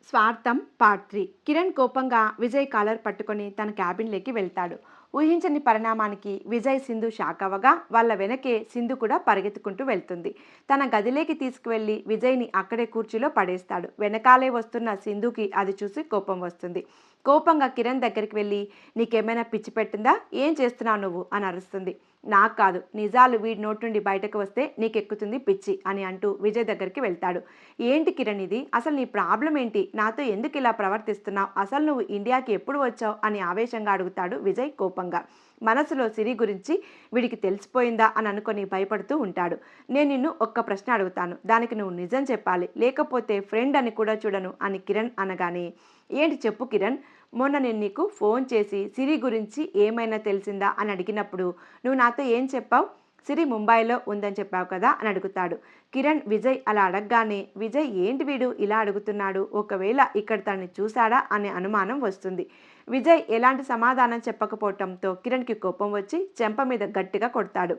స్వార్థం పార్ట్ 3. కిరణ్ కోపంగా విజయ్ కాలర్ పట్టుకొని తన క్యాబిన్లోకి వెళ్తాడు. ఊహించని పరిణామానికి విజయ్ సింధు షాక్ అవ్వగా వాళ్ళ వెనకే సింధు కూడా పరిగెత్తుకుంటూ వెళ్తుంది. తన గదిలోకి తీసుకువెళ్లి విజయ్ని అక్కడే కుర్చీలో పడేస్తాడు. వెనకాలే వస్తున్న సింధుకి అది చూసి కోపం వస్తుంది. కోపంగా కిరణ్ దగ్గరికి వెళ్ళి, నీకేమైనా పిచ్చి పెట్టిందా, ఏం చేస్తున్నావు నువ్వు అని అరుస్తుంది. నాకు కాదు, నిజాలు వీడి నోటి నుండి బయటకు వస్తే నీకెక్కుతుంది పిచ్చి అని అంటూ విజయ్ దగ్గరికి వెళ్తాడు. ఏంటి కిరణ్ ఇది, అసలు నీ ప్రాబ్లం ఏంటి, నాతో ఎందుకు ఇలా ప్రవర్తిస్తున్నావు, అసలు నువ్వు ఇండియాకి ఎప్పుడు వచ్చావు అని ఆవేశంగా అడుగుతాడు విజయ్ కోపంగా. మనసులో సిరి గురించి వీడికి తెలిసిపోయిందా అని అనుకొని భయపడుతూ ఉంటాడు. నేను నిన్ను ఒక్క ప్రశ్న అడుగుతాను, దానికి నువ్వు నిజం చెప్పాలి, లేకపోతే ఫ్రెండ్ అని కూడా చూడను అని కిరణ్ అనగానే, ఏంటి చెప్పు కిరణ్, మొన్న నేను నీకు ఫోన్ చేసి సిరి గురించి ఏమైనా తెలిసిందా అని అడిగినప్పుడు నువ్వు నాతో ఏం చెప్పావు, సిరి ముంబైలో ఉందని చెప్పావు కదా అని అడుగుతాడు. కిరణ్ విజయ్ అలా అడగగానే, విజయ్ ఏంటి వీడు ఇలా అడుగుతున్నాడు, ఒకవేళ ఇక్కడ తనని చూశాడా అనే అనుమానం వస్తుంది. విజయ్ ఎలాంటి సమాధానం చెప్పకపోవటంతో కిరణ్కి కోపం వచ్చి చెంప మీద గట్టిగా కొడతాడు.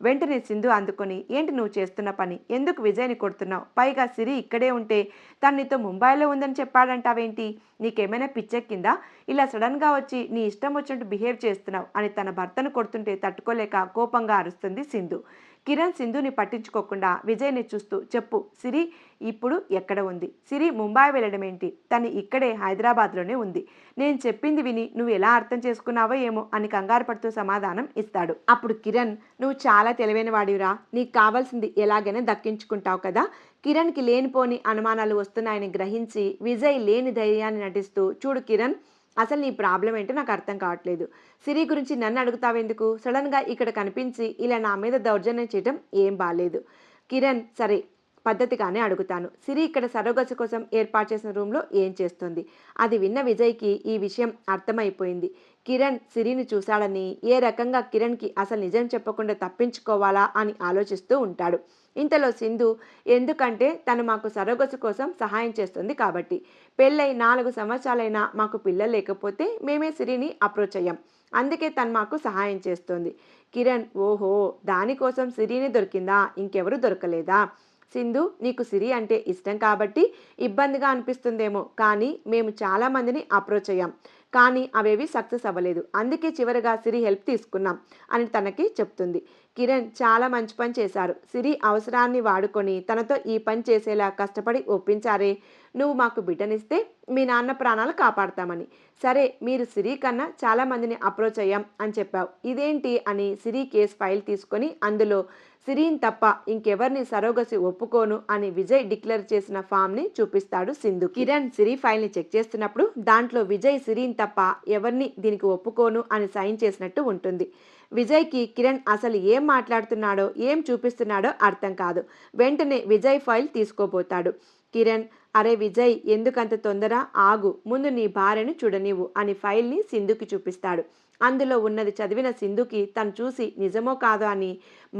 వెంటనే సింధు అందుకొని, ఏంటి నువ్వు చేస్తున్న పని, ఎందుకు విజయ్ని కొడుతున్నావు, పైగా సిరి ఇక్కడే ఉంటే తను నీతో ముంబైలో ఉందని చెప్పాడంటావేంటి, నీకేమైనా పిచ్చెక్కిందా, ఇలా సడన్గా వచ్చి నీ ఇష్టం వచ్చినట్టు బిహేవ్ చేస్తున్నావు అని తన భర్తను కొడుతుంటే తట్టుకోలేక కోపంగా అరుస్తుంది సింధు. కిరణ్ సింధుని పట్టించుకోకుండా విజయ్ని చూస్తూ, చెప్పు సిరి ఇప్పుడు ఎక్కడ ఉంది, సిరి ముంబై వెళ్ళడం ఏంటి, తను ఇక్కడే హైదరాబాద్లోనే ఉంది, నేను చెప్పింది విని నువ్వు ఎలా అర్థం చేసుకున్నావో ఏమో అని కంగారు పడుతూ సమాధానం ఇస్తాడు. అప్పుడు కిరణ్, నువ్వు చాలా తెలివైన వాడివిరా, నీకు కావాల్సింది ఎలాగైనా దక్కించుకుంటావు కదా. కిరణ్కి లేనిపోని అనుమానాలు వస్తున్నాయని గ్రహించి విజయ్ లేని ధైర్యాన్ని నటిస్తూ, చూడు కిరణ్, అసలు నీ ప్రాబ్లం ఏంటో నాకు అర్థం కావట్లేదు, సిరి గురించి నన్ను అడుగుతావెందుకు, సడన్గా ఇక్కడ కనిపించి ఇలా నా మీద దౌర్జన్యం చేయడం ఏం బాలేదు. కిరణ్, సరే పద్ధతిగానే అడుగుతాను, సిరి ఇక్కడ సరోగసి కోసం ఏర్పాటు చేసిన రూమ్లో ఏం చేస్తుంది. అది విన్న విజయ్కి ఈ విషయం అర్థమైపోయింది. కిరణ్ సిరిని చూశాడని, ఏ రకంగా కిరణ్కి అసలు నిజం చెప్పకుండా తప్పించుకోవాలా అని ఆలోచిస్తూ ఉంటాడు. ఇంతలో సింధు, ఎందుకంటే తను మాకు సరోగసి కోసం సహాయం చేస్తుంది కాబట్టి, పెళ్ళై 4 సంవత్సరాలైనా మాకు పిల్లలు లేకపోతే మేమే సిరిని అప్రోచ్ అయ్యాం, అందుకే తను మాకు సహాయం చేస్తుంది. కిరణ్, ఓహో, దానికోసం సిరిని దొరికిందా, ఇంకెవరు దొరకలేదా. సింధు, నీకు సిరి అంటే ఇష్టం కాబట్టి ఇబ్బందిగా అనిపిస్తుందేమో, కానీ మేము చాలామందిని అప్రోచ్ అయ్యాం, కానీ అవేవి సక్సెస్ అవ్వలేదు, అందుకే చివరిగా సిరి హెల్ప్ తీసుకున్నాం అని తనకి చెప్తుంది. కిరణ్, చాలా మంచి పని చేశారు, సిరి అవసరాన్ని వాడుకొని తనతో ఈ పని చేసేలా కష్టపడి ఒప్పించారే, నువ్వు మాకు బిడ్డనిస్తే మీ నాన్న ప్రాణాలు కాపాడతామని. సరే, మీరు సిరి కన్నా చాలామందిని అప్రోచ్ అయ్యాం అని చెప్పావు, ఇదేంటి అని సిరి కేసు ఫైల్ తీసుకొని అందులో సిరిని తప్ప ఇంకెవరిని సరోగసి ఒప్పుకోను అని విజయ్ డిక్లేర్ చేసిన ఫామ్ని చూపిస్తాడు సింధు. కిరణ్ సిరి ఫైల్ని చెక్ చేస్తున్నప్పుడు దాంట్లో విజయ్ సిరిని తప్ప ఎవరిని దీనికి ఒప్పుకోను అని సైన్ చేసినట్టు ఉంటుంది. విజయ్కి కిరణ్ అసలు ఏం మాట్లాడుతున్నాడో ఏం చూపిస్తున్నాడో అర్థం కాదు. వెంటనే విజయ్ ఫైల్ తీసుకోబోతాడు. కిరణ్, అరే విజయ్, ఎందుకంత తొందర, ఆగు, ముందు నీ భార్యను చూడనివ్వు అని ఫైల్ని సింధుకి చూపిస్తాడు. అందులో ఉన్నది చదివిన సింధుకి తను చూసి నిజమో కాదో అని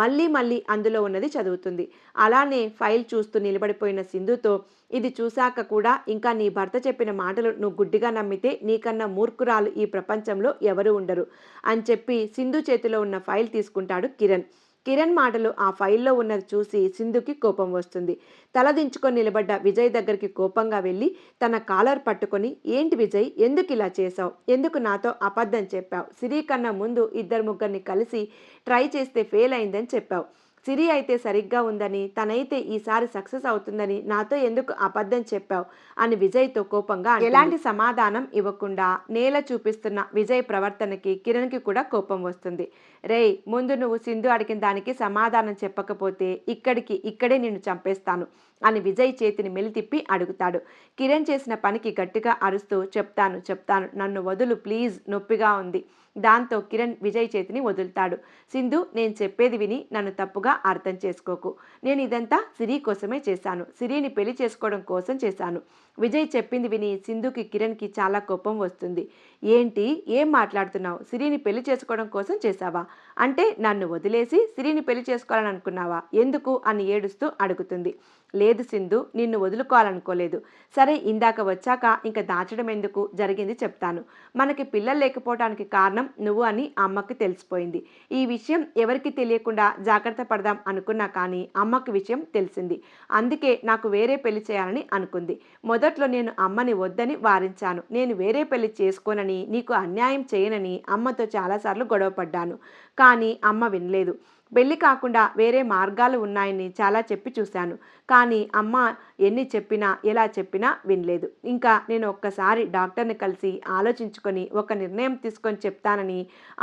మళ్ళీ మళ్ళీ అందులో ఉన్నది చదువుతుంది. అలానే ఫైల్ చూస్తూ నిలబడిపోయిన సింధుతో, ఇది చూశాక కూడా ఇంకా నీ భర్త చెప్పిన మాటలు నువ్వు గుడ్డిగా నమ్మితే నీకన్నా మూర్ఖురాలు ఈ ప్రపంచంలో ఎవరు ఉండరు అని చెప్పి సింధు చేతిలో ఉన్న ఫైల్ తీసుకుంటాడు కిరణ్. కిరణ్ మాటలు ఆ ఫైల్లో ఉన్నది చూసి సింధుకి కోపం వస్తుంది. తలదించుకొని నిలబడ్డ విజయ్ దగ్గరికి కోపంగా వెళ్ళి తన కాలర్ పట్టుకొని, ఏంటి విజయ్, ఎందుకు ఇలా చేశావు, ఎందుకు నాతో అబద్ధం చెప్పావు, సిరి కన్నా ముందు 2-3 కలిసి ట్రై చేస్తే ఫెయిల్ అయిందని చెప్పావు, సిరి అయితే సరిగ్గా ఉందని, తనైతే ఈసారి సక్సెస్ అవుతుందని నాతో ఎందుకు అబద్ధం చెప్పావు అని విజయ్తో కోపంగా ఎలాంటి సమాధానం ఇవ్వకుండా నేల చూపిస్తున్న విజయ్ ప్రవర్తనకి కిరణ్కి కూడా కోపం వస్తుంది. రేయ్, ముందు నువ్వు సింధు అడిగిన దానికి సమాధానం చెప్పకపోతే ఇక్కడే నిన్ను చంపేస్తాను అని విజయ్ చేతిని మెలితిప్పి అడుగుతాడు. కిరణ్ చేసిన పనికి గట్టిగా అరుస్తూ, చెప్తాను, నన్ను వదులు ప్లీజ్, నొప్పిగా ఉంది. దాంతో కిరణ్ విజయ్ చేతిని వదులుతాడు. సింధు, నేను చెప్పేది విని నన్ను తప్పుగా అర్థం చేసుకోకు, నేను ఇదంతా సిరి కోసమే చేశాను, సిరిని పెళ్లి చేసుకోవడం కోసం చేశాను. విజయ్ చెప్పింది విని సింధుకి కిరణ్కి చాలా కోపం వస్తుంది. ఏంటి, ఏం మాట్లాడుతున్నావు, సిరిని పెళ్లి చేసుకోవడం కోసం చేశావా, అంటే నన్ను వదిలేసి సిరిని పెళ్లి చేసుకోవాలని అనుకున్నావా, ఎందుకు అని ఏడుస్తూ అడుగుతుంది. లేదు సింధు, నిన్ను వదులుకోవాలనుకోలేదు. సరే, ఇందాక వచ్చాక ఇంకా దాచడం ఎందుకు, జరిగింది చెప్తాను. మనకి పిల్లలు లేకపోవడానికి కారణం నువ్వు అని అమ్మకి తెలిసిపోయింది. ఈ విషయం ఎవరికి తెలియకుండా జాగ్రత్త పడదాం అనుకున్నా కానీ అమ్మకి విషయం తెలిసింది. అందుకే నాకు వేరే పెళ్లి చేయాలని అనుకుంది. మొదటి మొదట్లో నేను అమ్మని వద్దని వారించాను. నేను వేరే పెళ్లి చేసుకోనని, నీకు అన్యాయం చేయనని అమ్మతో చాలాసార్లు గొడవపడ్డాను. కానీ అమ్మ వినలేదు. పెళ్లి కాకుండా వేరే మార్గాలు ఉన్నాయని చాలా చెప్పి చూశాను. కానీ అమ్మ ఎన్ని చెప్పినా, ఎలా చెప్పినా వినలేదు. ఇంకా నేను ఒక్కసారి డాక్టర్ని కలిసి ఆలోచించుకొని ఒక నిర్ణయం తీసుకొని చెప్తానని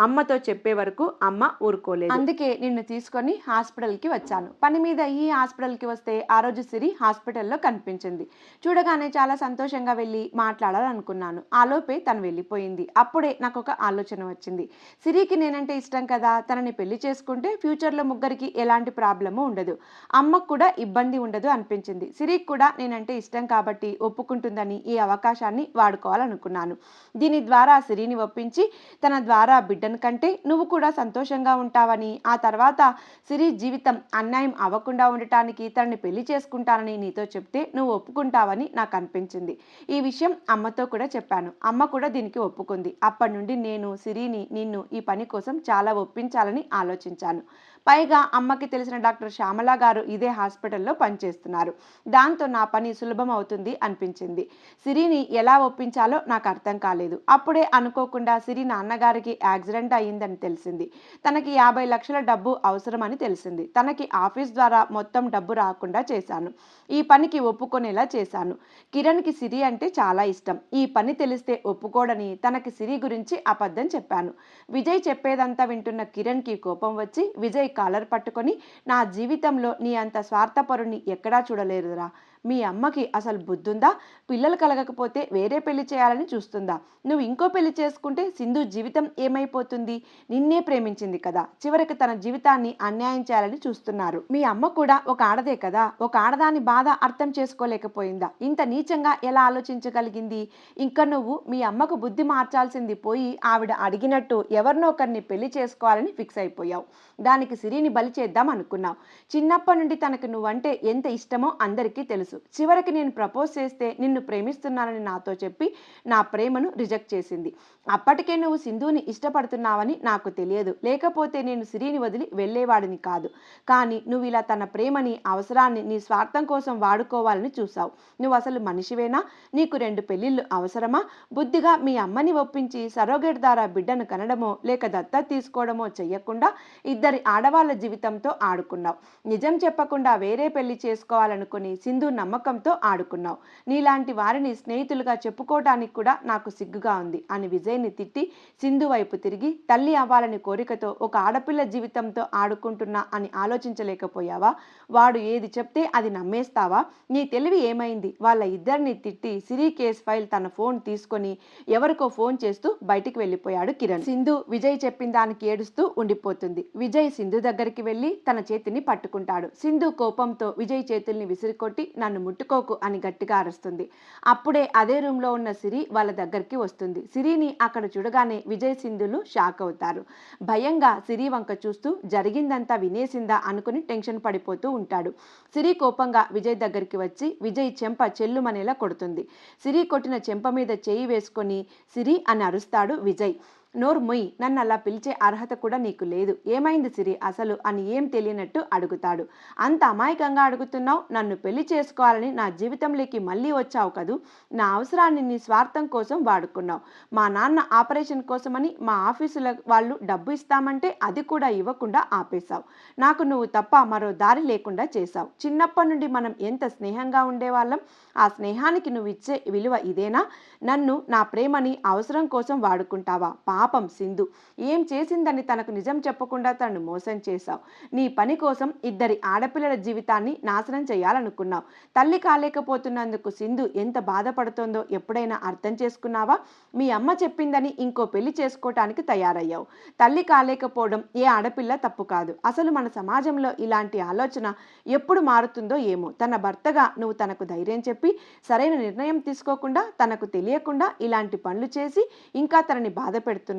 అమ్మతో చెప్పే వరకు అమ్మ ఊరుకోలేదు. అందుకే నిన్ను తీసుకొని హాస్పిటల్కి వచ్చాను. పని మీద ఈ హాస్పిటల్కి వస్తే ఆ రోజు సిరి హాస్పిటల్లో కనిపించింది. చూడగానే చాలా సంతోషంగా వెళ్ళి మాట్లాడాలనుకున్నాను. ఆలోపే తను వెళ్ళిపోయింది. అప్పుడే నాకు ఒక ఆలోచన వచ్చింది. సిరికి నేనంటే ఇష్టం కదా, తనని పెళ్లి చేసుకుంటే ఫ్యూచర్లో ముగ్గురికి ఎలాంటి ప్రాబ్లము ఉండదు, అమ్మకు కూడా ఇబ్బంది ఉండదు అనిపించింది. సిరికి కూడా నేనంటే ఇష్టం కాబట్టి ఒప్పుకుంటుందని ఈ అవకాశాన్ని వాడుకోవాలనుకున్నాను. దీని ద్వారా సిరిని ఒప్పించి తన ద్వారా బిడ్డను కంటే నువ్వు కూడా సంతోషంగా ఉంటావని, ఆ తర్వాత సిరి జీవితం అన్యాయం అవ్వకుండా ఉండటానికి తనని పెళ్లి చేసుకుంటానని నీతో చెప్తే నువ్వు ఒప్పుకుంటావని నాకు అనిపించింది. ఈ విషయం అమ్మతో కూడా చెప్పాను. అమ్మ కూడా దీనికి ఒప్పుకుంది. అప్పటి నుండి నేను సిరిని, నిన్ను ఈ పని కోసం చాలా ఒప్పించాలని ఆలోచించాను. పైగా అమ్మకి తెలిసిన డాక్టర్ శ్యామల గారు ఇదే హాస్పిటల్లో పనిచేస్తున్నారు. దాంతో నా పని సులభం అవుతుంది అనిపించింది. సిరిని ఎలా ఒప్పించాలో నాకు అర్థం కాలేదు. అప్పుడే అనుకోకుండా సిరి నాన్నగారికి యాక్సిడెంట్ అయ్యిందని తెలిసింది. తనకి 50 లక్షల డబ్బు అవసరమని తెలిసింది. తనకి ఆఫీస్ ద్వారా మొత్తం డబ్బు రాకుండా చేశాను. ఈ పనికి ఒప్పుకునేలా చేశాను. కిరణ్కి సిరి అంటే చాలా ఇష్టం. ఈ పని తెలిస్తే ఒప్పుకోడని తనకి సిరి గురించి అబద్ధం చెప్పాను. విజయ్ చెప్పేదంతా వింటున్న కిరణ్కి కోపం వచ్చి విజయ్ కాలర్ పట్టుకొని, నా జీవితంలో నీ అంత స్వార్థపరుని ఎక్కడా చూడలేరురా. మీ అమ్మకి అసలు బుద్ధుందా? పిల్లలు కలగకపోతే వేరే పెళ్లి చేయాలని చూస్తుందా? నువ్వు ఇంకో పెళ్లి చేసుకుంటే సింధు జీవితం ఏమైపోతుంది? నిన్నే ప్రేమించింది కదా, చివరికి తన జీవితాన్ని అన్యాయం చేయాలని చూస్తున్నారు. మీ అమ్మ కూడా ఒక ఆడదే కదా, ఒక ఆడదాని బాధ అర్థం చేసుకోలేకపోయిందా? ఇంత నీచంగా ఎలా ఆలోచించగలిగింది? ఇంకా నువ్వు మీ అమ్మకు బుద్ధి మార్చాల్సింది పోయి ఆవిడ అడిగినట్టు ఎవరినో ఒకరిని పెళ్లి చేసుకోవాలని ఫిక్స్ అయిపోయావు. దానికి సిరిని బలి చేద్దాం అనుకున్నావు. చిన్నప్పటి నుండి తనకు నువ్వంటే ఎంత ఇష్టమో అందరికీ తెలుసు. చివరికి నేను ప్రపోజ్ చేస్తే నిన్ను ప్రేమిస్తున్నానని నాతో చెప్పి నా ప్రేమను రిజెక్ట్ చేసింది. అప్పటికే నువ్వు సింధుని ఇష్టపడుతున్నావని నాకు తెలియదు. లేకపోతే నేను సిరిని వదిలి వెళ్ళేవాడిని కాదు. కానీ నువ్వు ఇలా తన ప్రేమని, అవసరాన్ని నీ స్వార్థం కోసం వాడుకోవాలని చూసావు. నువ్వు అసలు మనిషివేనా? నీకు 2 పెళ్లిళ్ళు అవసరమా? బుద్ధిగా మీ అమ్మని ఒప్పించి సరోగేట్ ద్వారా బిడ్డను కనడమో లేక దత్తత తీసుకోవడమో చెయ్యకుండా ఇద్దరి ఆడవాళ్ళ జీవితంతో ఆడుకున్నావు. నిజం చెప్పకుండా వేరే పెళ్లి చేసుకోవాలనుకుని సింధు నమ్మకంతో ఆడుకున్నావు. నీలాంటి వారిని స్నేహితులుగా చెప్పుకోవడానికి కూడా నాకు సిగ్గుగా ఉంది అని విజయ్ని తిట్టి సింధు వైపు తిరిగి, తల్లి అవ్వాలని కోరికతో ఒక ఆడపిల్ల జీవితంతో ఆడుకుంటున్నా అని ఆలోచించలేకపోయావా? వాడు ఏది చెప్తే అది నమ్మేస్తావా? నీ తెలివి ఏమైంది? వాళ్ళ ఇద్దరిని తిట్టి సిరి కేస్ ఫైల్ తన ఫోన్ తీసుకొని ఎవరికో ఫోన్ చేస్తూ బయటికి వెళ్ళిపోయాడు కిరణ్. సింధు విజయ్ చెప్పిన దానికి ఏడుస్తూ ఉండిపోతుంది. విజయ్ సింధు దగ్గరికి వెళ్ళి తన చేతిని పట్టుకుంటాడు. సింధు కోపంతో విజయ్ చేతుల్ని విసిరికొట్టి, నన్ను ముట్టుకోకు అని గట్టిగా అరుస్తుంది. అప్పుడే అదే రూమ్లో ఉన్న సిరి వాళ్ళ దగ్గరికి వస్తుంది. సిరిని అక్కడ చూడగానే విజయ్, సింధులు షాక్ అవుతారు. భయంగా సిరి వంక చూస్తూ జరిగిందంతా వినేసిందా అనుకుని టెన్షన్ పడిపోతూ ఉంటాడు. సిరి కోపంగా విజయ్ దగ్గరికి వచ్చి విజయ్ చెంప చెల్లుమనేలా కొడుతుంది. సిరి కొట్టిన చెంప మీద చేయి వేసుకొని సిరి అని అరుస్తాడు విజయ్. నోరు మొయ్, నన్ను అలా పిలిచే అర్హత కూడా నీకు లేదు. ఏమైంది సిరి అసలు అని ఏం తెలియనట్టు అడుగుతాడు. అంత అమాయకంగా అడుగుతున్నావు? నన్ను పెళ్లి చేసుకోవాలని నా జీవితంలోకి మళ్ళీ వచ్చావు కదూ. నా అవసరాన్ని నీ స్వార్థం కోసం వాడుకున్నావు. మా నాన్న ఆపరేషన్ కోసమని మా ఆఫీసుల వాళ్ళు డబ్బు ఇస్తామంటే అది కూడా ఇవ్వకుండా ఆపేశావు. నాకు నువ్వు తప్ప మరో దారి లేకుండా చేశావు. చిన్నప్పటి నుండి మనం ఎంత స్నేహంగా ఉండేవాళ్ళం. ఆ స్నేహానికి నువ్వు ఇచ్చే విలువ ఇదేనా? నన్ను, నా ప్రేమని అవసరం కోసం వాడుకుంటావా? పాపం సింధు ఏం చేసిందని తనకు నిజం చెప్పకుండా తనను మోసం చేశావు. నీ పని కోసం ఇద్దరి ఆడపిల్లల జీవితాన్ని నాశనం చేయాలనుకున్నావు. తల్లి కాలేకపోతున్నందుకు సింధు ఎంత బాధపడుతోందో ఎప్పుడైనా అర్థం చేసుకున్నావా? మీ అమ్మ చెప్పిందని ఇంకో పెళ్లి చేసుకోవటానికి తయారయ్యావు. తల్లి కాలేకపోవడం ఏ ఆడపిల్ల తప్పు కాదు. అసలు మన సమాజంలో ఇలాంటి ఆలోచన ఎప్పుడు మారుతుందో ఏమో. తన భర్తగా నువ్వు తనకు ధైర్యం చెప్పి సరైన నిర్ణయం తీసుకోకుండా, తనకు తెలియకుండా ఇలాంటి పనులు చేసి ఇంకా తనని బాధ పెడుతున్నావు.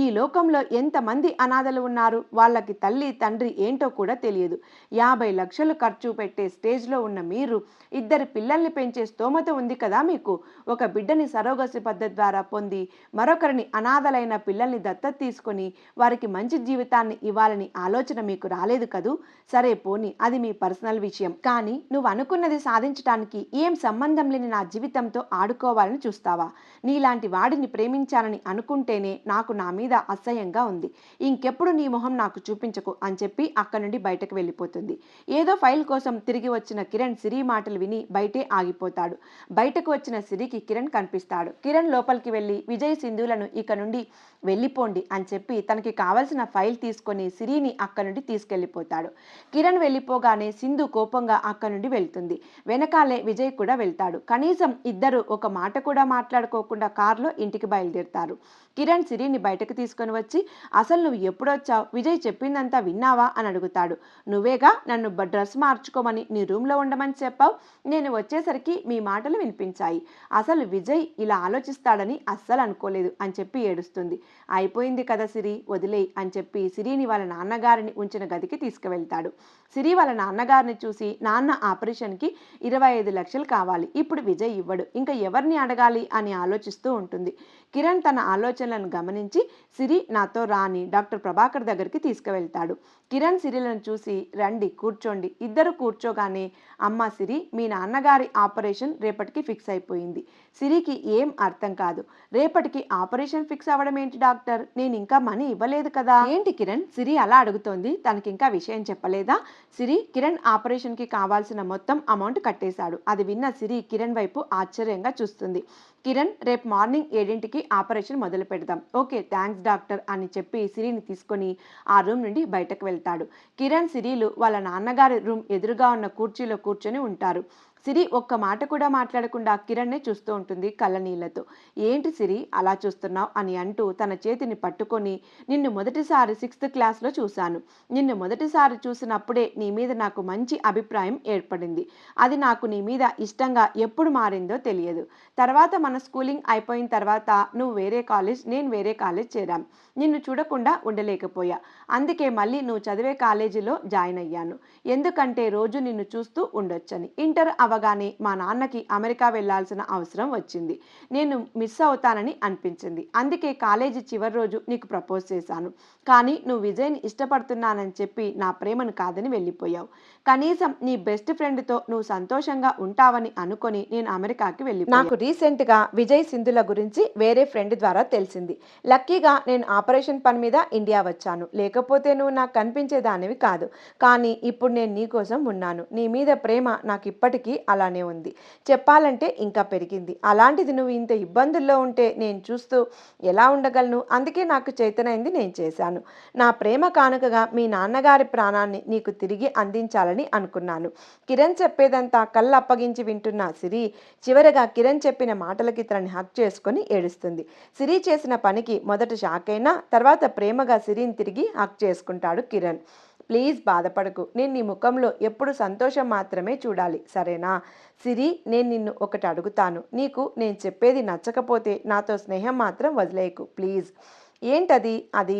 ఈ లోకంలో ఎంతమంది అనాథలు ఉన్నారు. వాళ్ళకి తల్లి, తండ్రి ఏంటో కూడా తెలియదు. 50 లక్షలు ఖర్చు పెట్టే స్టేజ్లో ఉన్న మీరు ఇద్దరు పిల్లల్ని పెంచే స్తోమత ఉంది కదా మీకు. ఒక బిడ్డని సరోగసి పద్ధతి ద్వారా పొంది మరొకరిని అనాథలైన పిల్లల్ని దత్తత తీసుకొని వారికి మంచి జీవితాన్ని ఇవ్వాలని ఆలోచన మీకు రాలేదు కదూ. సరే పోనీ, అది మీ పర్సనల్ విషయం. కానీ నువ్వు అనుకున్నది సాధించడానికి ఏం సంబంధం లేని నా జీవితంతో ఆడుకోవాలని చూస్తావా? నీలాంటి వాడిని ప్రేమించానని అనుకుంటేనే నాకు నా మీద అసహ్యంగా ఉంది. ఇంకెప్పుడు నీ మొహం నాకు చూపించకు అని చెప్పి అక్కడి నుండి బయటకు వెళ్ళిపోతుంది. ఏదో ఫైల్ కోసం తిరిగి వచ్చిన కిరణ్ సిరి మాటలు విని బయటే ఆగిపోతాడు. బయటకు వచ్చిన సిరికి కిరణ్ కనిపిస్తాడు. కిరణ్ లోపలికి వెళ్ళి విజయ్ సింధులను ఇక నుండి వెళ్ళిపోండి అని చెప్పి తనకి కావలసిన ఫైల్ తీసుకొని సిరిని అక్కడి నుండి తీసుకెళ్ళిపోతాడు. కిరణ్ వెళ్ళిపోగానే సింధు కోపంగా అక్కడి నుండి వెళ్తుంది. వెనకాలే విజయ్ కూడా వెళ్తాడు. కనీసం ఇద్దరు ఒక మాట కూడా మాట్లాడుకోకుండా కారులో ఇంటికి బయలుదేరుతారు. కిరణ్ సిరిని బయటకు తీసుకొని వచ్చి, అసలు నువ్వు ఎప్పుడొచ్చావు? విజయ్ చెప్పిందంతా విన్నావా అని అడుగుతాడు. నువ్వేగా నన్ను డ్రెస్ మార్చుకోమని నీ రూమ్లో ఉండమని చెప్పావు. నేను వచ్చేసరికి మీ మాటలు వినిపించాయి. అసలు విజయ్ ఇలా ఆలోచిస్తాడని అస్సలు అనుకోలేదు అని చెప్పి ఏడుస్తుంది. అయిపోయింది కదా సిరి, వదిలేయి అని చెప్పి సిరిని వాళ్ళ నాన్నగారిని ఉంచిన గదికి తీసుకువెళ్తాడు. సిరి వాళ్ళ నాన్నగారిని చూసి, నాన్న ఆపరేషన్కి 25 లక్షలు కావాలి, ఇప్పుడు విజయ్ ఇవ్వడు, ఇంకా ఎవరిని అడగాలి అని ఆలోచిస్తూ ఉంటుంది. కిరణ్ తన ఆలోచనలను గమనించి, సిరి నాతో రాని డాక్టర్ ప్రభాకర్ దగ్గరికి తీసుకువెళ్తాడు. కిరణ్ సిరిలను చూసి, రండి కూర్చోండి. ఇద్దరు కూర్చోగానే, అమ్మ సిరి, మీ నాన్నగారి ఆపరేషన్ రేపటికి ఫిక్స్ అయిపోయింది. సిరికి ఏం అర్థం కాదు. రేపటికి ఆపరేషన్ ఫిక్స్ అవ్వడం ఏంటి డాక్టర్? నేను ఇంకా మనీ ఇవ్వలేదు కదా. ఏంటి కిరణ్? సిరి అలా అడుగుతోంది. తనకింకా విషయం చెప్పలేదా? సిరి కిరణ్ ఆపరేషన్కి కావాల్సిన మొత్తం అమౌంట్ కట్టేశాడు. అది విన్న సిరి కిరణ్ వైపు ఆశ్చర్యంగా చూస్తుంది. కిరణ్, రేపు మార్నింగ్ 7ంటికి ఆపరేషన్ మొదలు పెడదాం. ఓకే, థ్యాంక్స్ డాక్టర్ అని చెప్పి సిరిని తీసుకొని ఆ రూమ్ నుండి బయటకు వెళ్తాడు. కిరణ్, సిరిలు వాళ్ళ నాన్నగారి రూమ్ ఎదురుగా ఉన్న కుర్చీలో కూర్చొని ఉంటారు. సిరి ఒక్క మాట కూడా మాట్లాడకుండా కిరణ్నే చూస్తూ ఉంటుంది కళ్ళనీళ్లతో. ఏంటి సిరి అలా చూస్తున్నావు అని అంటూ తన చేతిని పట్టుకొని, నిన్ను మొదటిసారి 6th క్లాస్లో చూశాను. నిన్ను మొదటిసారి చూసినప్పుడే నీ మీద నాకు మంచి అభిప్రాయం ఏర్పడింది. అది నాకు నీ మీద ఇష్టంగా ఎప్పుడు మారిందో తెలియదు. తర్వాత మన స్కూలింగ్ అయిపోయిన తర్వాత నువ్వు వేరే కాలేజ్, నేను వేరే కాలేజ్ చేరాం. నిన్ను చూడకుండా ఉండలేకపోయా. అందుకే మళ్ళీ నువ్వు చదివే కాలేజీలో జాయిన్ అయ్యాను. ఎందుకంటే రోజు నిన్ను చూస్తూ ఉండొచ్చని. ఇంటర్ అవగానే మా నాన్నకి అమెరికా వెళ్లాల్సిన అవసరం వచ్చింది. నేను మిస్ అవుతానని అనిపించింది. అందుకే కాలేజీ చివరి రోజు నీకు ప్రపోజ్ చేశాను. కానీ నువ్వు విజయ్ని ఇష్టపడుతున్నానని చెప్పి నా ప్రేమను కాదని వెళ్ళిపోయావు. కనీసం నీ బెస్ట్ ఫ్రెండ్తో నువ్వు సంతోషంగా ఉంటావని అనుకొని నేను అమెరికాకి వెళ్ళిపోయాను. నాకు రీసెంట్గా విజయ్ సింధుల గురించి వేరే ఫ్రెండ్ ద్వారా తెలిసింది. లక్కీగా నేను ఆపరేషన్ పని మీద ఇండియా వచ్చాను. లేకపోతే నువ్వు నాకు కనిపించేదానివి కాదు. కానీ ఇప్పుడు నేను నీ కోసం ఉన్నాను. నీ మీద ప్రేమ నాకు ఇప్పటికీ అలానే ఉంది. చెప్పాలంటే ఇంకా పెరిగింది. అలాంటిది నువ్వు ఇంత ఇబ్బందుల్లో ఉంటే నేను చూస్తూ ఎలా ఉండగలను? అందుకే నాకు చేతనైంది నేను చేశాను. నా ప్రేమ కానుకగా మీ నాన్నగారి ప్రాణాన్ని నీకు తిరిగి అందించాలని అనుకున్నాను. కిరణ్ చెప్పేదంతా కళ్ళు అప్పగించి వింటున్న సిరి చివరగా కిరణ్ చెప్పిన మాటలకి తనని హక్ చేసుకొని ఏడుస్తుంది. సిరి చేసిన పనికి మొదట షాక్ అయినా తర్వాత ప్రేమగా సిరిని తిరిగి హక్ చేసుకుంటాడు కిరణ్. ప్లీజ్ బాధపడకు. నేను నీ ముఖంలో ఎప్పుడు సంతోషం మాత్రమే చూడాలి, సరేనా? సిరి, నేను నిన్ను ఒకటి అడుగుతాను. నీకు నేను చెప్పేది నచ్చకపోతే నాతో స్నేహం మాత్రం వదిలేయకు ప్లీజ్. ఏంటది? అది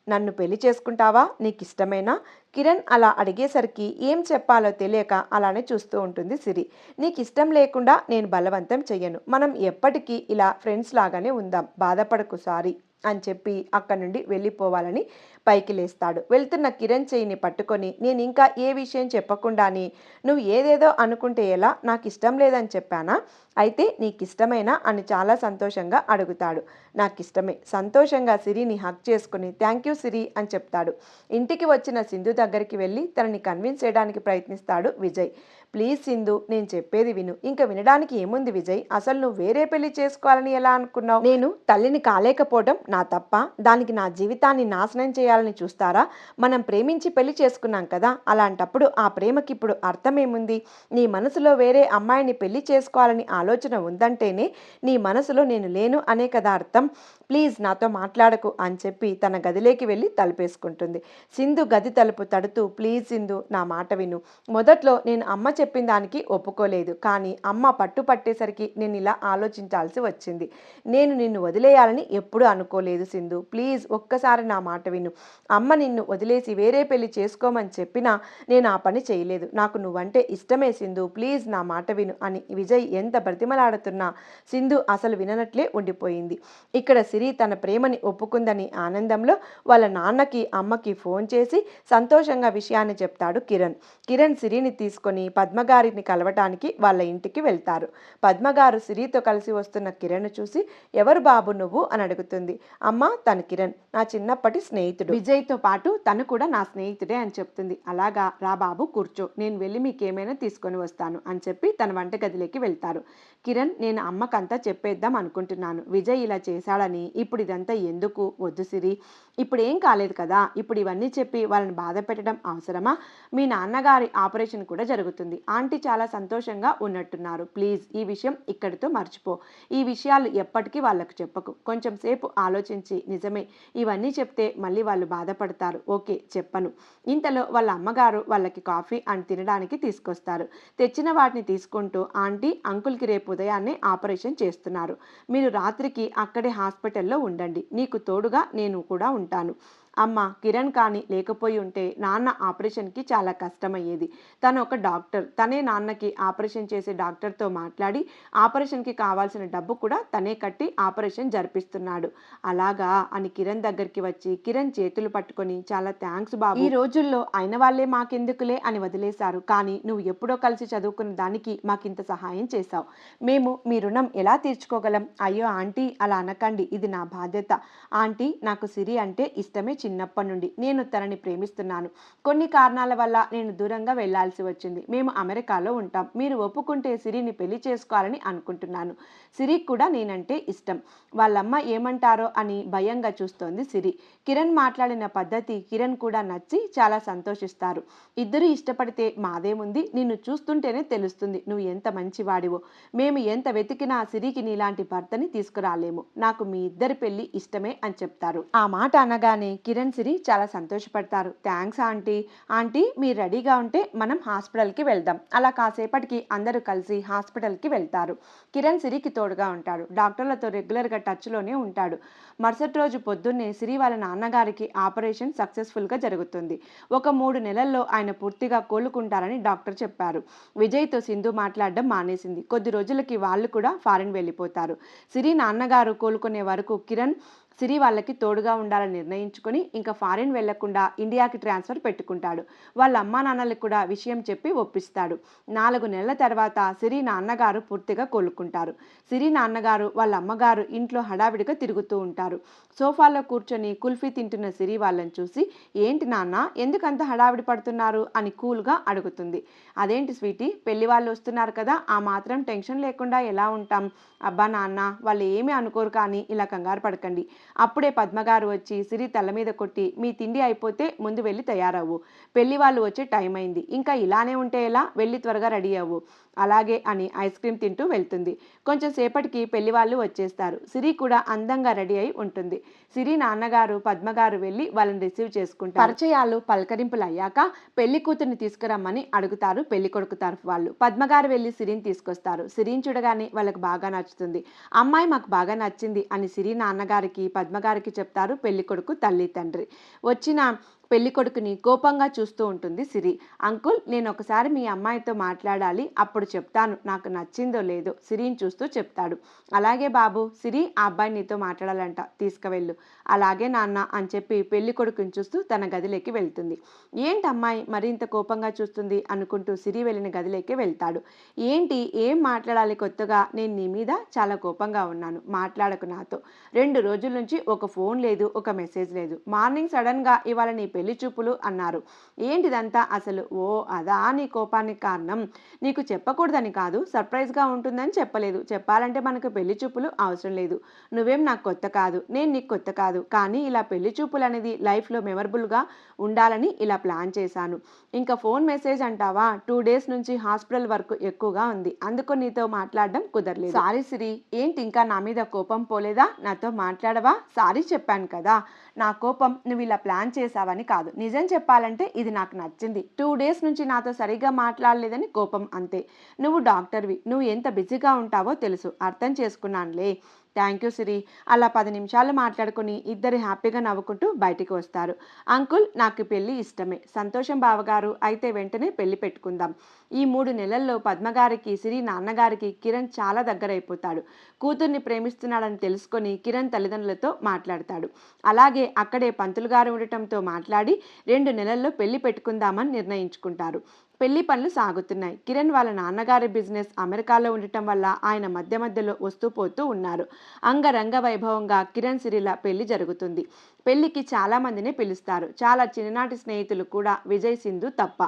నన్ను పెళ్లి చేసుకుంటావా? నీకు ఇష్టమేనా? కిరణ్ అలా అడిగేసరికి ఏం చెప్పాలో తెలియక అలానే చూస్తూ ఉంటుంది సిరి. నీకు ఇష్టం లేకుండా నేను బలవంతం చెయ్యను. మనం ఎప్పటికీ ఇలా ఫ్రెండ్స్ లాగానే ఉందాం. బాధపడకు, సారీ అని చెప్పి అక్కడి నుండి వెళ్ళిపోవాలని పైకి లేస్తాడు. వెళ్తున్న కిరణ్ చెయ్యిని పట్టుకొని, నేను ఇంకా ఏ విషయం చెప్పకుండాని నువ్వు ఏదేదో అనుకుంటే ఎలా? నాకు ఇష్టం లేదని చెప్పానా? అయితే నీకు ఇష్టమేనా అని చాలా సంతోషంగా అడుగుతాడు. నాకు ఇష్టమే. సంతోషంగా సిరిని హక్ చేసుకుని థ్యాంక్ యూ సిరి అని చెప్తాడు. ఇంటికి వచ్చిన సింధు దగ్గరికి వెళ్ళి తనని కన్విన్స్ చేయడానికి ప్రయత్నిస్తాడు విజయ్. ప్లీజ్ సింధు, నేను చెప్పేది విను. ఇంకా వినడానికి ఏముంది విజయ్? అసలు నువ్వు వేరే పెళ్లి చేసుకోవాలని ఎలా అనుకున్నావు? నేను తల్లిని కాలేకపోవడం నా తప్ప? దానికి నా జీవితాన్ని నాశనం చేయాలని చూస్తారా? మనం ప్రేమించి పెళ్లి చేసుకున్నాం కదా. అలాంటప్పుడు ఆ ప్రేమకి ఇప్పుడు అర్థమేముంది? నీ మనసులో వేరే అమ్మాయిని పెళ్లి చేసుకోవాలని ఆలోచన ఉందంటేనే నీ మనసులో నేను లేను అనే కదా అర్థం. ప్లీజ్ నాతో మాట్లాడకు అని చెప్పి తన గదిలోకి వెళ్ళి తలుపేసుకుంటుంది. సింధు గది తలుపు తడుతూ, ప్లీజ్ సింధు, నా మాట విను. మొదట్లో నేను అమ్మ చెప్పిన దానికి ఒప్పుకోలేదు. కానీ అమ్మ పట్టు పట్టేసరికి నేను ఇలా ఆలోచించాల్సి వచ్చింది. నేను నిన్ను వదిలేయాలని ఎప్పుడూ అనుకోలేదు సింధు. ప్లీజ్ ఒక్కసారి నా మాట విను. అమ్మ నిన్ను వదిలేసి వేరే పెళ్లి చేసుకోమని చెప్పినా నేను ఆ పని చేయలేదు. నాకు నువ్వంటే ఇష్టమే సింధు. ప్లీజ్ నా మాట విను అని విజయ్ ఎంత బ్రతిమలాడుతున్నా సింధు అసలు విననట్లే ఉండిపోయింది. ఇక్కడ సిరి తన ప్రేమని ఒప్పుకుందని ఆనందంలో వాళ్ళ నాన్నకి అమ్మకి ఫోన్ చేసి సంతోషంగా విషయాన్ని చెప్తాడు కిరణ్. కిరణ్ సిరిని తీసుకొని పద్మగారిని కలవటానికి వాళ్ళ ఇంటికి వెళ్తారు. పద్మగారు సిరితో కలిసి వస్తున్న కిరణ్ చూసి, ఎవరు బాబు నువ్వు అని అడుగుతుంది. అమ్మ, తను కిరణ్, నా చిన్నప్పటి స్నేహితుడు. విజయ్తో పాటు తను కూడా నా స్నేహితుడే అని చెప్తుంది. అలాగా, రా బాబు కూర్చో, నేను వెళ్ళి మీకేమైనా తీసుకొని వస్తాను అని చెప్పి తన వంటగదిలోకి వెళ్తారు. కిరణ్, నేను అమ్మకంతా చెప్పేద్దాం అనుకుంటున్నాను. విజయ్ ఇలా చేశాడని. ఇప్పుడు ఇదంతా ఎందుకు? వద్దు సిరి, ఇప్పుడు ఏం కాలేదు కదా. ఇప్పుడు ఇవన్నీ చెప్పి వాళ్ళని బాధ పెట్టడం అవసరమా? మీ నాన్నగారి ఆపరేషన్ కూడా జరుగుతుంది. ఆంటీ చాలా సంతోషంగా ఉన్నట్టున్నారు. ప్లీజ్ ఈ విషయం ఇక్కడితో మర్చిపో. ఈ విషయాలు ఎప్పటికీ వాళ్ళకు చెప్పకు. కొంచెం సేపు ఆలోచించి, నిజమే, ఇవన్నీ చెప్తే మళ్ళీ వాళ్ళు బాధపడతారు. ఓకే, చెప్పను. ఇంతలో వాళ్ళ అమ్మగారు వాళ్ళకి కాఫీ అండ్ తినడానికి తీసుకొస్తారు. తెచ్చిన వాటిని తీసుకుంటూ, ఆంటీ, అంకుల్కి రేపు ఉదయాన్నే ఆపరేషన్ చేస్తున్నారు. మీరు రాత్రికి అక్కడే హాస్పిటల్లో ఉండండి. నీకు తోడుగా నేను కూడా ఉంటాను. అమ్మ, కిరణ్ కానీ లేకపోయి ఉంటే నాన్న ఆపరేషన్కి చాలా కష్టమయ్యేది. తను ఒక డాక్టర్. తనే నాన్నకి ఆపరేషన్ చేసే డాక్టర్తో మాట్లాడి ఆపరేషన్కి కావాల్సిన డబ్బు కూడా తనే కట్టి ఆపరేషన్ జరిపిస్తున్నాడు. అలాగా అని కిరణ్ దగ్గరికి వచ్చి కిరణ్ చేతులు పట్టుకొని, చాలా థ్యాంక్స్ బాబు. ఈ రోజుల్లో అయిన వాళ్ళే మాకెందుకులే అని వదిలేశారు. కానీ నువ్వు ఎప్పుడో కలిసి చదువుకున్న దానికి మాకింత సహాయం చేశావు. మేము మీ రుణం ఎలా తీర్చుకోగలం? అయ్యో ఆంటీ, అలా అనకండి, ఇది నా బాధ్యత. ఆంటీ, నాకు సిరి అంటే ఇష్టమే. చిన్నప్పటి నుండి నేను తనని ప్రేమిస్తున్నాను. కొన్ని కారణాల వల్ల నేను దూరంగా వెళ్లాల్సి వచ్చింది. మేము అమెరికాలో ఉంటాం. మీరు ఒప్పుకుంటే సిరిని పెళ్లి చేసుకోవాలని అనుకుంటున్నాను. సిరికి కూడా నేనంటే ఇష్టం. వాళ్ళమ్మ ఏమంటారో అని భయంగా చూస్తోంది సిరి. కిరణ్ మాట్లాడిన పద్ధతి కిరణ్ కూడా నచ్చి చాలా సంతోషిస్తారు. ఇద్దరు ఇష్టపడితే మాదేముంది? నిన్ను చూస్తుంటేనే తెలుస్తుంది నువ్వు ఎంత మంచివాడివో. మేము ఎంత వెతికినా సిరికి నీలాంటి భర్తని తీసుకురాలేము. నాకు మీ ఇద్దరి పెళ్లి ఇష్టమే అని చెప్తారు. ఆ మాట అనగానే కిరణ్, సిరి చాలా సంతోషపడతారు. Thanks aunty. ఆంటీ, మీరు రెడీగా ఉంటే మనం హాస్పిటల్కి వెళ్దాం. అలా కాసేపటికి అందరూ కలిసి హాస్పిటల్కి వెళ్తారు. కిరణ్ సిరికి తోడుగా ఉంటాడు. డాక్టర్లతో రెగ్యులర్గా టచ్లోనే ఉంటాడు. మరుసటి రోజు పొద్దున్నే సిరి వాళ్ళ నాన్నగారికి ఆపరేషన్ సక్సెస్ఫుల్గా జరుగుతుంది. ఒక 3 నెలల్లో ఆయన పూర్తిగా కోలుకుంటారని డాక్టర్ చెప్పారు. విజయ్తో సింధు మాట్లాడడం మానేసింది. కొద్ది రోజులకి వాళ్ళు కూడా ఫారిన్ వెళ్ళిపోతారు. సిరి నాన్నగారు కోలుకునే వరకు కిరణ్ సిరి వాళ్ళకి తోడుగా ఉండాలని నిర్ణయించుకొని ఇంకా ఫారిన్ వెళ్లకుండా ఇండియాకి ట్రాన్స్ఫర్ పెట్టుకుంటాడు. వాళ్ళ అమ్మా నాన్నలకు కూడా విషయం చెప్పి ఒప్పిస్తాడు. 4 నెలల తర్వాత సిరి నాన్నగారు పూర్తిగా కోలుకుంటారు. సిరి నాన్నగారు వాళ్ళ అమ్మగారు ఇంట్లో హడావిడిగా తిరుగుతూ ఉంటారు. సోఫాలో కూర్చొని కుల్ఫీ తింటున్న సిరి వాళ్ళని చూసి, ఏంటి నాన్న, ఎందుకంత హడావిడి పడుతున్నారు అని కూల్గా అడుగుతుంది. అదేంటి స్వీటీ, పెళ్లి వాళ్ళు వస్తున్నారు కదా, ఆ మాత్రం టెన్షన్ లేకుండా ఎలా ఉంటాం? అబ్బా నాన్న, వాళ్ళు ఏమీ అనుకోరు, కానీ ఇలా కంగారు పడకండి. అప్పుడే పద్మగారు వచ్చి సిరి తల మీద కొట్టి, మీ తిండి అయిపోతే ముందు వెళ్ళి తయారవ్వు. పెళ్లి వాళ్ళు వచ్చే టైం అయింది. ఇంకా ఇలానే ఉంటే ఎలా? వెళ్ళి త్వరగా రెడీ అవ్వు. అలాగే అని ఐస్ క్రీమ్ తింటూ వెళ్తుంది. కొంచెం సేపటికి పెళ్లి వాళ్ళు వచ్చేస్తారు. సిరి కూడా అందంగా రెడీ అయి ఉంటుంది. సిరి నాన్నగారు పద్మగారు వెళ్ళి వాళ్ళని రిసీవ్ చేసుకుంటారు. పరిచయాలు పలకరింపులు అయ్యాక పెళ్లి కూతుర్ని తీసుకురమ్మని అడుగుతారు పెళ్లి కొడుకు తరఫు వాళ్ళు. పద్మగారు వెళ్ళి సిరిని తీసుకొస్తారు. సిరిని చూడగానే వాళ్ళకి బాగా నచ్చుతుంది. అమ్మాయి మాకు బాగా నచ్చింది అని సిరి నాన్నగారికి పద్మగారికి చెప్తారు పెళ్లి కొడుకు తల్లి తండ్రి. వచ్చిన పెళ్లి కొడుకుని కోపంగా చూస్తూ ఉంటుంది సిరి. అంకుల్, నేను ఒకసారి మీ అమ్మాయితో మాట్లాడాలి, అప్పుడు చెప్తాను నాకు నచ్చిందో లేదో, సిరిని చూస్తూ చెప్తాడు. అలాగే బాబు, సిరి, ఆ అబ్బాయి నీతో మాట్లాడాలంట, తీసుకువెళ్ళు. అలాగే నాన్న అని చెప్పి పెళ్లి కొడుకుని చూస్తూ తన గదిలోకి వెళ్తుంది. ఏంటి అమ్మాయి మరింత కోపంగా చూస్తుంది అనుకుంటూ సిరి వెళ్ళిన గదిలోకి వెళ్తాడు. ఏంటి, ఏం మాట్లాడాలి కొత్తగా? నేను నీ మీద చాలా కోపంగా ఉన్నాను, మాట్లాడకు నాతో. 2 రోజుల నుంచి ఒక ఫోన్ లేదు, ఒక మెసేజ్ లేదు. మార్నింగ్ సడన్గా ఇవాళ నీ పెళ్లి చూపులు అన్నారు. ఏంటిదంతా అసలు? ఓ అదా నీ కోపానికి కారణం? నీకు చెప్పకూడదని కాదు, సర్ప్రైజ్గా ఉంటుందని చెప్పలేదు. చెప్పాలంటే మనకు పెళ్లి చూపులు అవసరం లేదు. నువ్వేం నాకు కొత్త కాదు, నేను నీకు కొత్త కాదు. కానీ ఇలా పెళ్లి చూపులు అనేది లైఫ్లో మెమరబుల్గా ఉండాలని ఇలా ప్లాన్ చేశాను. ఇంకా ఫోన్ మెసేజ్ అంటావా? 2 డేస్ నుంచి హాస్పిటల్ వర్క్ ఎక్కువగా ఉంది, అందుకు నీతో మాట్లాడడం కుదరలేదు. సారీ సిరి, ఏంటి ఇంకా నా మీద కోపం పోలేదా? నాతో మాట్లాడవా? సారీ చెప్పాను కదా. నా కోపం నువ్వు ఇలా ప్లాన్ చేసావని కాదు. నిజం చెప్పాలంటే ఇది నాకు నచ్చింది. 2 డేస్ నుంచి నాతో సరిగ్గా మాట్లాడలేదని కోపం, అంతే. నువ్వు డాక్టర్వి, నువ్వు ఎంత బిజీగా ఉంటావో తెలుసు, అర్థం చేసుకున్నానులే. థ్యాంక్ యూ సిరి. అలా 10 నిమిషాలు మాట్లాడుకుని ఇద్దరు హ్యాపీగా నవ్వుకుంటూ బయటికి వస్తారు. అంకుల్, నాకు పెళ్లి ఇష్టమే. సంతోషం బావగారు, అయితే వెంటనే పెళ్లి పెట్టుకుందాం. ఈ 3 నెలల్లో పద్మగారికి సిరి నాన్నగారికి కిరణ్ చాలా దగ్గరైపోతాడు. కూతుర్ని ప్రేమిస్తున్నాడని తెలుసుకొని కిరణ్ తల్లిదండ్రులతో మాట్లాడతాడు. అలాగే అక్కడే పంతులు గారు ఉండటంతో మాట్లాడి 2 నెలల్లో పెళ్లి పెట్టుకుందామని నిర్ణయించుకుంటారు. పెళ్లి పనులు సాగుతున్నాయి. కిరణ్ వాళ్ళ నాన్నగారి బిజినెస్ అమెరికాలో ఉండటం వల్ల ఆయన మధ్య మధ్యలో వస్తూ పోతూ ఉన్నారు. అంగరంగ వైభవంగా కిరణ్ సిరిల పెళ్లి జరుగుతుంది. పెళ్లికి చాలా మందిని పిలుస్తారు. చాలా చిన్ననాటి స్నేహితులు కూడా, విజయ్ సింధు తప్ప.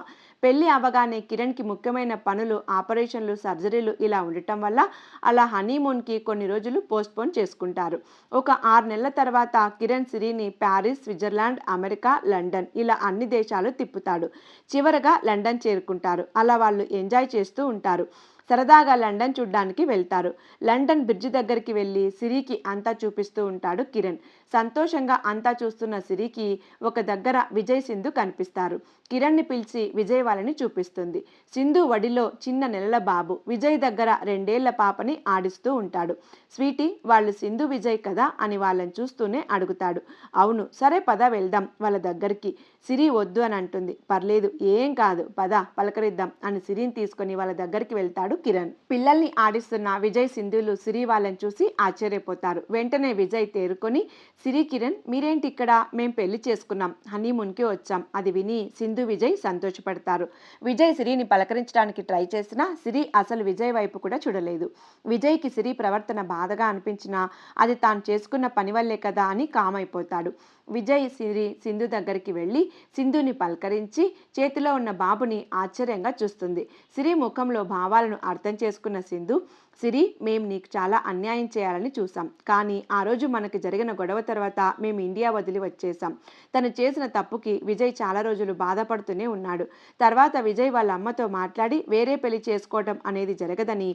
పెళ్లి అవగానే కిరణ్కి ముఖ్యమైన పనులు, ఆపరేషన్లు, సర్జరీలు ఇలా ఉండటం వల్ల అలా హనీమూన్కి కొన్ని రోజులు పోస్ట్పోన్ చేసుకుంటారు. ఒక 6 నెలల తర్వాత కిరణ్ సిరిని ప్యారిస్, స్విట్జర్లాండ్, అమెరికా, లండన్ ఇలా అన్ని దేశాలు తిప్పుతాడు. చివరగా లండన్ చేరుకుంటారు. అలా వాళ్ళు ఎంజాయ్ చేస్తూ ఉంటారు. సరదాగా లండన్ చూడ్డానికి వెళ్తారు. లండన్ బ్రిడ్జి దగ్గరికి వెళ్ళి సిరికి అంతా చూపిస్తూ ఉంటాడు కిరణ్. సంతోషంగా అంతా చూస్తున్న సిరికి ఒక దగ్గర విజయ్ సింధు కనిపిస్తారు. కిరణ్ని పిలిచి విజయ్ వాళ్ళని చూపిస్తుంది. సింధు వడిలో చిన్న నెలల బాబు, విజయ్ దగ్గర 2 ఏళ్ల పాపని ఆడిస్తూ ఉంటాడు. స్వీటీ, వాళ్ళు సింధు విజయ్ కదా అని వాళ్ళని చూస్తూనే అడుగుతాడు. అవును, సరే పద వెళ్దాం వాళ్ళ దగ్గరికి. సిరి వద్దు అని అంటుంది. పర్లేదు, ఏం కాదు, పద పలకరిద్దాం అని సిరిని తీసుకొని వాళ్ళ దగ్గరికి వెళ్తాడు కిరణ్. పిల్లల్ని ఆడిస్తున్న విజయ్, సింధులు సిరి వాళ్ళని చూసి ఆశ్చర్యపోతారు. వెంటనే విజయ్ తేరుకొని, సిరి, కిరణ్ మీరేంటి ఇక్కడ? మేం పెళ్లి చేసుకున్నాం, హనీమూన్కి వచ్చాం. అది విని సింధు, విజయ్ సంతోషపడతారు. విజయ్ సిరిని పలకరించడానికి ట్రై చేసినా సిరి అసలు విజయ్ వైపు కూడా చూడలేదు. విజయ్కి సిరి ప్రవర్తన బాధగా అనిపించినా అది తాను చేసుకున్న పని వల్లే కదా అని కామైపోతాడు. విజయ్ సిరి సింధు దగ్గరికి వెళ్ళి సింధుని పలకరించి చేతిలో ఉన్న బాబుని ఆశ్చర్యంగా చూస్తుంది. సిరి ముఖంలో భావాలను అర్థం చేసుకున్న సింధు, సిరి, మేం నీకు చాలా అన్యాయం చేయాలని చూసాం. కానీ ఆ రోజు మనకి జరిగిన గొడవ తర్వాత మేము ఇండియా వదిలి వచ్చేసాం. తను చేసిన తప్పుకి విజయ్ చాలా రోజులు బాధపడుతూనే ఉన్నాడు. తర్వాత విజయ్ వాళ్ళ అమ్మతో మాట్లాడి వేరే పెళ్లి చేసుకోవడం అనేది జరగదని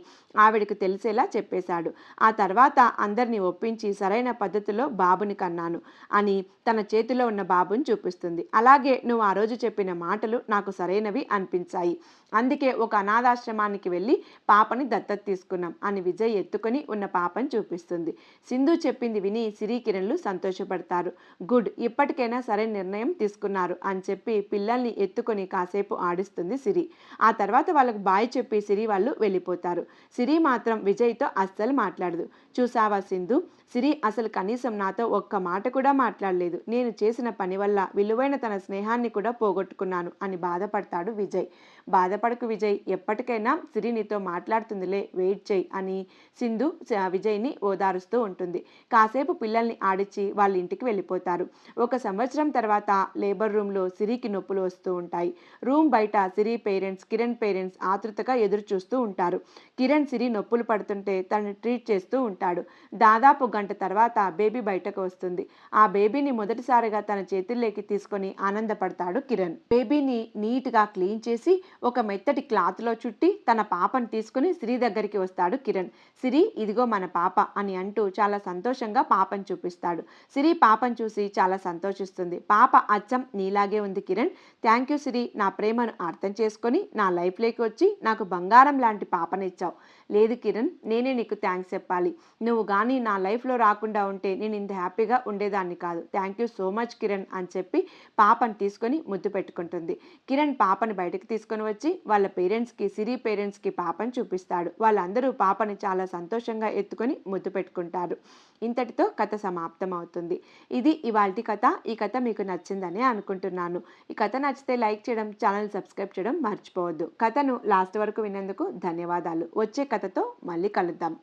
ఆవిడకు తెలిసేలా చెప్పేశాడు. ఆ తర్వాత అందరినీ ఒప్పించి సరైన పద్ధతిలో బాబుని కన్నాను అని తన చేతిలో ఉన్న బాబుని చూపిస్తుంది. అలాగే నువ్వు ఆ రోజు చెప్పిన మాటలు నాకు సరైనవి అనిపించాయి. అందుకే ఒక అనాథాశ్రమానికి వెళ్ళి పాపని దత్తత తీసుకున్నాం అని విజయ్ ఎత్తుకొని ఉన్న పాపని చూపిస్తుంది. సింధు చెప్పింది విని సిరి, కిరణ్లు సంతోషపడతారు. గుడ్, ఇప్పటికైనా సరైన నిర్ణయం తీసుకున్నారు అని చెప్పి పిల్లల్ని ఎత్తుకొని కాసేపు ఆడిస్తుంది సిరి. ఆ తర్వాత వాళ్ళకు బాయ్ చెప్పి సిరి వాళ్ళు వెళ్ళిపోతారు. సిరి మాత్రం విజయ్తో అస్సలు మాట్లాడదు. చూసావా సింధు, సిరి అసలు కనీసం నాతో ఒక్క మాట కూడా మాట్లాడలేదు. నేను చేసిన పని వల్ల విలువైన తన స్నేహాన్ని కూడా పోగొట్టుకున్నాను అని బాధపడతాడు విజయ్. బాధపడకు విజయ్, ఎప్పటికైనా సిరి నీతో మాట్లాడుతుందిలే, వెయిట్ చేయి అని సింధు విజయ్ని ఓదారుస్తూ ఉంటుంది. కాసేపు పిల్లల్ని ఆడిచ్చి వాళ్ళ ఇంటికి వెళ్ళిపోతారు. 1 సంవత్సరం తర్వాత లేబర్ రూమ్లో సిరికి నొప్పులు వస్తూ ఉంటాయి. రూమ్ బయట సిరి పేరెంట్స్, కిరణ్ పేరెంట్స్ ఆతృతగా ఎదురు చూస్తూ ఉంటారు. కిరణ్ సిరి నొప్పులు పడుతుంటే తనని ట్రీట్ చేస్తూ ఉంటాడు. దాదాపు గంట తర్వాత బేబీ బయటకు వస్తుంది. ఆ బేబీని మొదటిసారిగా తన చేతుల్లోకి తీసుకొని ఆనందపడతాడు కిరణ్. బేబీని నీట్గా క్లీన్ చేసి ఒక మెత్తటి క్లాత్లో చుట్టి తన పాపను తీసుకుని సిరి దగ్గరికి వస్తాడు కిరణ్. సిరి, ఇదిగో మన పాప అని అంటూ చాలా సంతోషంగా పాపను చూపిస్తాడు. సిరి పాపను చూసి చాలా సంతోషిస్తుంది. పాప అచ్చం నీలాగే ఉంది కిరణ్. థ్యాంక్ యూ సిరి, నా ప్రేమను అర్థం చేసుకొని నా లైఫ్లోకి వచ్చి నాకు బంగారం లాంటి పాపనిచ్చావు. లేదు కిరణ్, నేనే నీకు థ్యాంక్స్ చెప్పాలి. నువ్వు కానీ నా లైఫ్లో రాకుండా ఉంటే నేను ఇంత హ్యాపీగా ఉండేదాన్ని కాదు. Thank you so much Kiran అని చెప్పి పాపను తీసుకొని ముద్దు పెట్టుకుంటుంది. కిరణ్ పాపని బయటకు తీసుకొని వచ్చి వాళ్ళ పేరెంట్స్కి, సిరి పేరెంట్స్కి పాపని చూపిస్తాడు. వాళ్ళందరూ పాపని చాలా సంతోషంగా ఎత్తుకొని ముద్దు పెట్టుకుంటారు. ఇంతటితో కథ సమాప్తం అవుతుంది. ఇది ఇవాల్టి కథ. ఈ కథ మీకు నచ్చిందని అనుకుంటున్నాను. ఈ కథ నచ్చితే లైక్ చేయడం, ఛానల్ సబ్స్క్రైబ్ చేయడం మర్చిపోవద్దు. కథను లాస్ట్ వరకు విన్నందుకు ధన్యవాదాలు. వచ్చే కథతో మళ్ళీ కలుద్దాం.